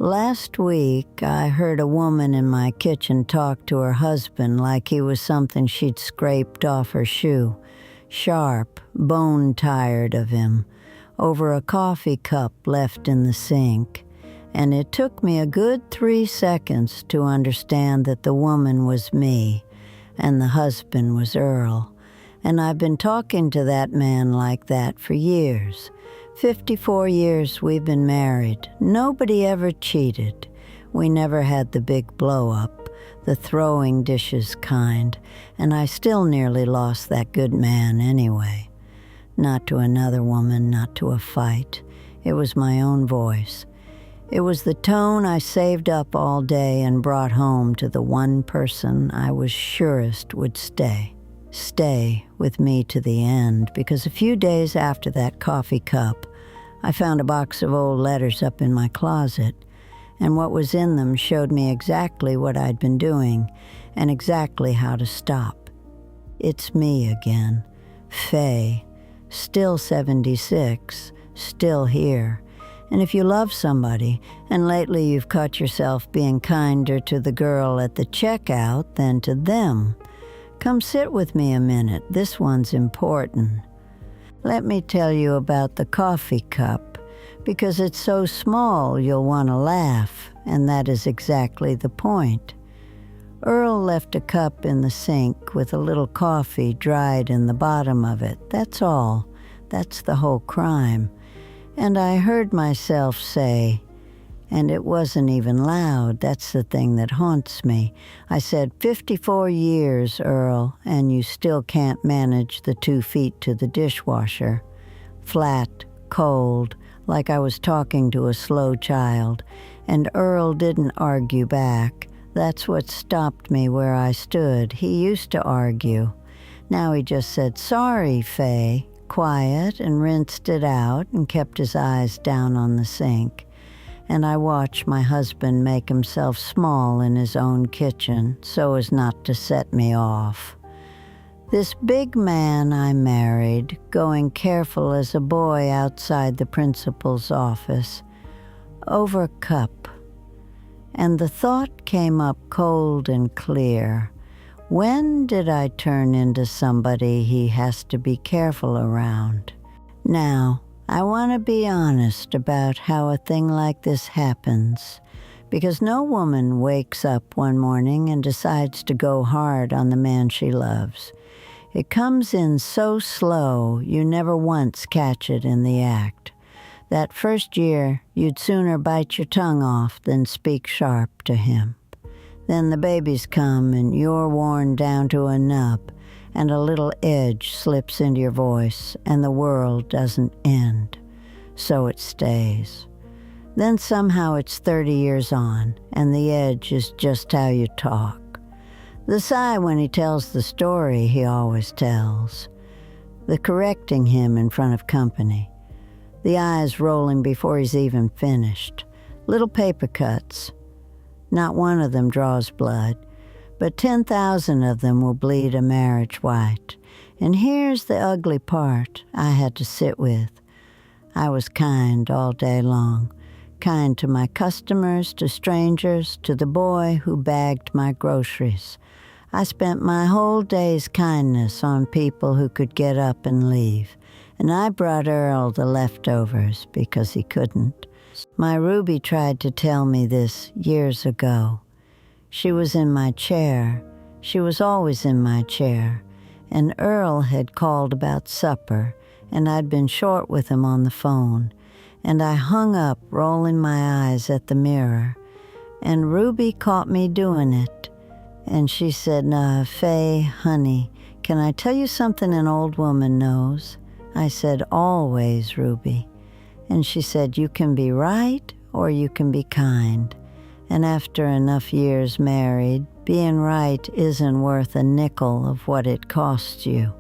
Last week, I heard a woman in my kitchen talk to her husband like he was something she'd scraped off her shoe, sharp, bone-tired of him, over a coffee cup left in the sink. And it took me a good 3 seconds to understand that the woman was me, and the husband was Earl. And I've been talking to that man like that for years. 54 years we've been married. Nobody ever cheated. We never had the big blow-up, the throwing dishes kind, and I still nearly lost that good man anyway. Not to another woman, not to a fight. It was my own voice. It was the tone I saved up all day and brought home to the one person I was surest would stay with me to the end, because a few days after that coffee cup, I found a box of old letters up in my closet, and what was in them showed me exactly what I'd been doing and exactly how to stop. It's me again, Faye, still 76, still here. And if you love somebody, and lately you've caught yourself being kinder to the girl at the checkout than to them, come sit with me a minute. This one's important. Let me tell you about the coffee cup, because it's so small you'll want to laugh, and that is exactly the point. Earl left a cup in the sink with a little coffee dried in the bottom of it. That's all. That's the whole crime. And I heard myself say, and it wasn't even loud, that's the thing that haunts me. I said, 54 years, Earl, and you still can't manage the 2 feet to the dishwasher. Flat, cold, like I was talking to a slow child, and Earl didn't argue back. That's what stopped me where I stood. He used to argue. Now he just said, sorry, Faye, quiet, and rinsed it out and kept his eyes down on the sink. And I watched my husband make himself small in his own kitchen so as not to set me off. This big man I married, going careful as a boy outside the principal's office, over a cup. And the thought came up cold and clear. When did I turn into somebody he has to be careful around? Now, I want to be honest about how a thing like this happens, because no woman wakes up one morning and decides to go hard on the man she loves. It comes in so slow you never once catch it in the act. That first year, you'd sooner bite your tongue off than speak sharp to him. Then the babies come and you're worn down to a nub, and a little edge slips into your voice, and the world doesn't end. So it stays. Then somehow it's 30 years on, and the edge is just how you talk. The sigh when he tells the story he always tells. The correcting him in front of company. The eyes rolling before he's even finished. Little paper cuts. Not one of them draws blood, but 10,000 of them will bleed a marriage white. And here's the ugly part I had to sit with. I was kind all day long. Kind to my customers, to strangers, to the boy who bagged my groceries. I spent my whole day's kindness on people who could get up and leave. And I brought Earl the leftovers because he couldn't. My Ruby tried to tell me this years ago. She was in my chair. She was always in my chair. And Earl had called about supper, and I'd been short with him on the phone. And I hung up, rolling my eyes at the mirror. And Ruby caught me doing it. And she said, Faye, honey, can I tell you something an old woman knows? I said, always, Ruby. And she said, you can be right or you can be kind. And after enough years married, being right isn't worth a nickel of what it costs you.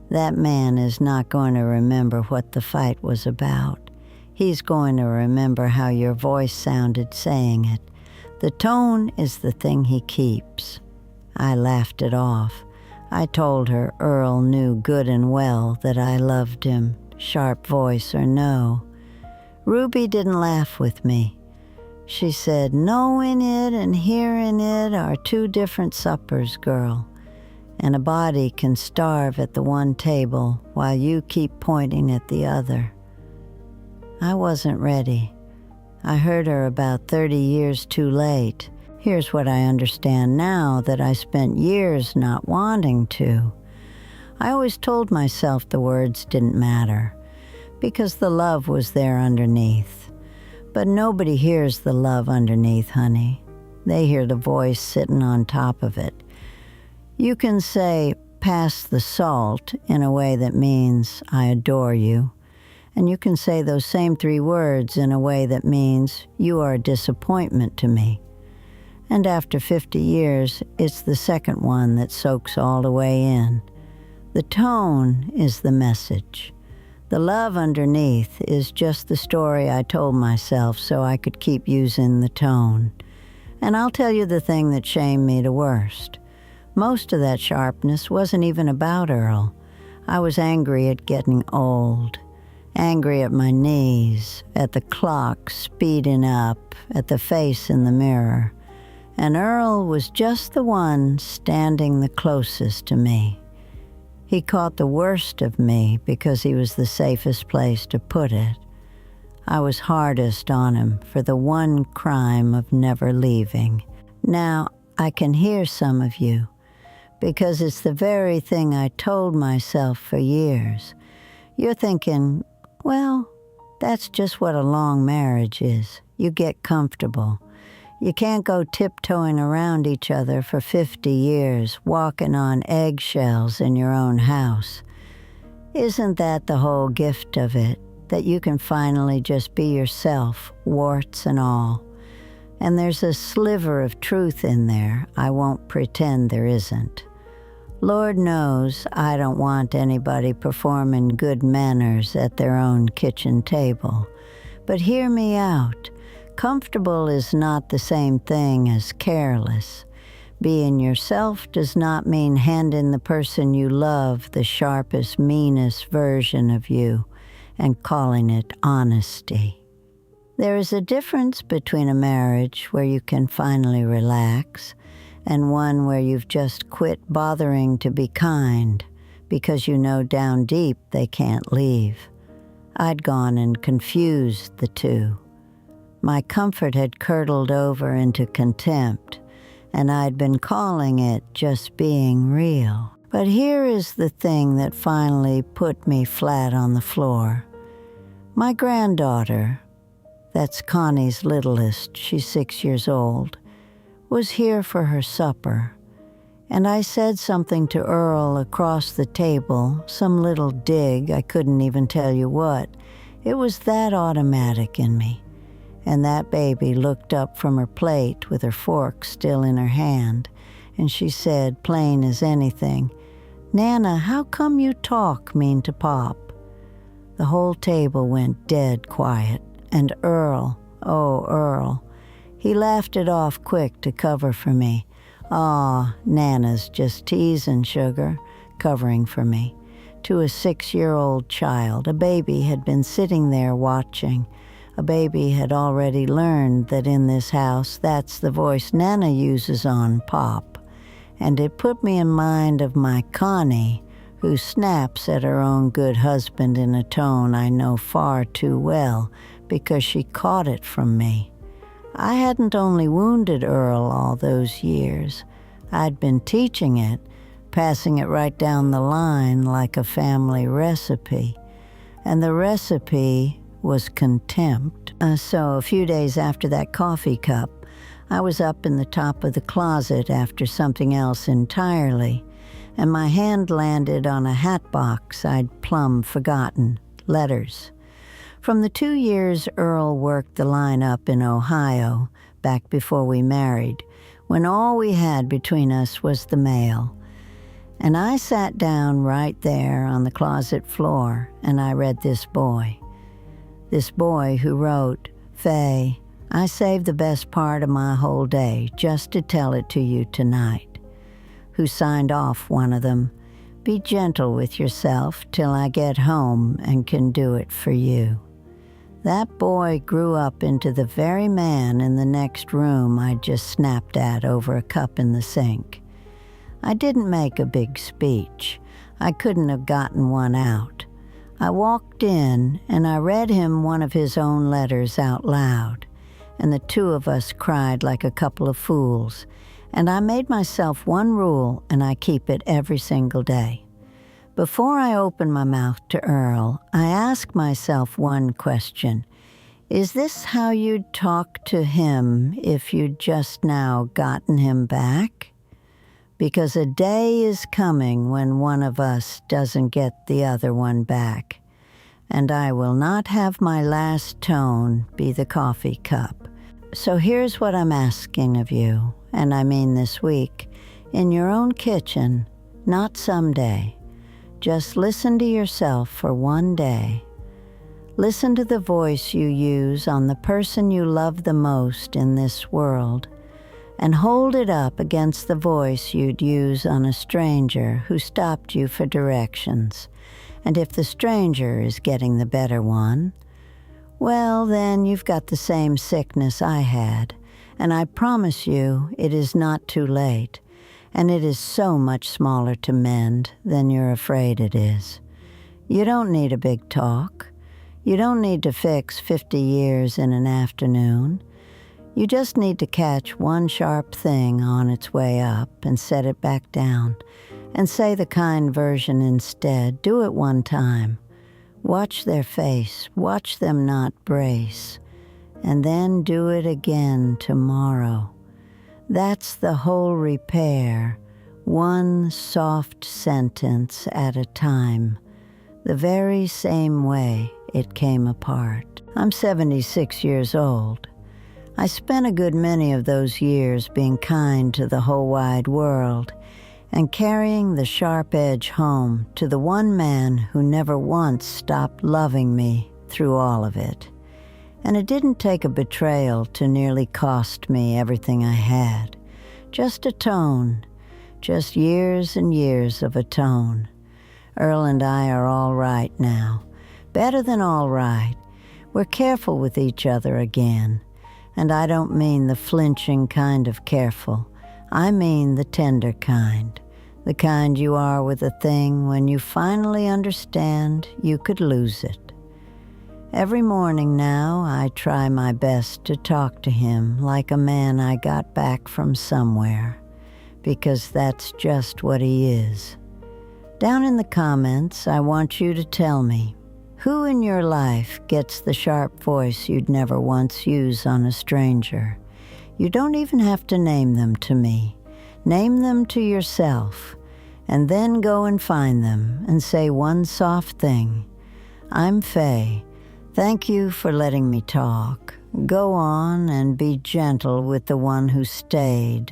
That man is not going to remember what the fight was about. He's going to remember how your voice sounded saying it. The tone is the thing he keeps. I laughed it off. I told her Earl knew good and well that I loved him, sharp voice or no. Ruby didn't laugh with me. She said, "Knowing it and hearing it are two different suppers, girl, and a body can starve at the one table while you keep pointing at the other." I wasn't ready. I heard her about 30 years too late. Here's what I understand now that I spent years not wanting to. I always told myself the words didn't matter, because the love was there underneath. But nobody hears the love underneath, honey. They hear the voice sitting on top of it. You can say, "Pass the salt," in a way that means, "I adore you." And you can say those same 3 words in a way that means, "You are a disappointment to me." And after 50 years, it's the second one that soaks all the way in. The tone is the message. The love underneath is just the story I told myself so I could keep using the tone. And I'll tell you the thing that shamed me the worst. Most of that sharpness wasn't even about Earl. I was angry at getting old. Angry at my knees, at the clock speeding up, at the face in the mirror. And Earl was just the one standing the closest to me. He caught the worst of me because he was the safest place to put it. I was hardest on him for the one crime of never leaving. Now, I can hear some of you, because it's the very thing I told myself for years. You're thinking, well, that's just what a long marriage is. You get comfortable. You can't go tiptoeing around each other for 50 years, walking on eggshells in your own house. Isn't that the whole gift of it, that you can finally just be yourself, warts and all? And there's a sliver of truth in there. I won't pretend there isn't. Lord knows I don't want anybody performing good manners at their own kitchen table. But hear me out. Comfortable is not the same thing as careless. Being yourself does not mean handing the person you love the sharpest, meanest version of you and calling it honesty. There is a difference between a marriage where you can finally relax and one where you've just quit bothering to be kind because you know down deep they can't leave. I'd gone and confused the two. My comfort had curdled over into contempt, and I'd been calling it just being real. But here is the thing that finally put me flat on the floor. My granddaughter, that's Connie's littlest, she's 6 years old, was here for her supper, and I said something to Earl across the table, some little dig, I couldn't even tell you what. It was that automatic in me. And that baby looked up from her plate with her fork still in her hand, and she said, plain as anything, "Nana, how come you talk mean to Pop?" The whole table went dead quiet, and Earl, oh, Earl, he laughed it off quick to cover for me. "Aw, Nana's just teasing, sugar," covering for me. To a 6-year-old child, a baby had been sitting there watching. A baby had already learned that in this house, that's the voice Nana uses on Pop. And it put me in mind of my Connie, who snaps at her own good husband in a tone I know far too well because she caught it from me. I hadn't only wounded Earl all those years. I'd been teaching it, passing it right down the line like a family recipe. And the recipe was contempt. So a few days after that coffee cup, I was up in the top of the closet after something else entirely, and my hand landed on a hatbox I'd plumb forgotten, letters. From the 2 years Earl worked the line up in Ohio, back before we married, when all we had between us was the mail. And I sat down right there on the closet floor, and I read this boy. This boy who wrote, "Faye, I saved the best part of my whole day just to tell it to you tonight." Who signed off one of them, "Be gentle with yourself till I get home and can do it for you." That boy grew up into the very man in the next room I just snapped at over a cup in the sink. I didn't make a big speech. I couldn't have gotten one out. I walked in and I read him one of his own letters out loud, and the two of us cried like a couple of fools, and I made myself one rule, and I keep it every single day. Before I open my mouth to Earl, I ask myself one question. Is this how you'd talk to him if you'd just now gotten him back? Because a day is coming when one of us doesn't get the other one back, and I will not have my last tone be the coffee cup. So here's what I'm asking of you, and I mean this week, in your own kitchen, not someday. Just listen to yourself for one day. Listen to the voice you use on the person you love the most in this world, and hold it up against the voice you'd use on a stranger who stopped you for directions. And if the stranger is getting the better one, well, then you've got the same sickness I had, and I promise you it is not too late. And it is so much smaller to mend than you're afraid it is. You don't need a big talk. You don't need to fix 50 years in an afternoon. You just need to catch one sharp thing on its way up and set it back down, and say the kind version instead. Do it one time. Watch their face. Watch them not brace. And then do it again tomorrow. That's the whole repair, one soft sentence at a time, the very same way it came apart. I'm 76 years old. I spent a good many of those years being kind to the whole wide world and carrying the sharp edge home to the one man who never once stopped loving me through all of it. And it didn't take a betrayal to nearly cost me everything I had. Just a tone. Just years and years of a tone. Earl and I are all right now. Better than all right. We're careful with each other again. And I don't mean the flinching kind of careful. I mean the tender kind. The kind you are with a thing when you finally understand you could lose it. Every morning now, I try my best to talk to him like a man I got back from somewhere, because that's just what he is. Down in the comments, I want you to tell me, who in your life gets the sharp voice you'd never once use on a stranger? You don't even have to name them to me. Name them to yourself, and then go and find them and say one soft thing. I'm Faye. Thank you for letting me talk. Go on and be gentle with the one who stayed.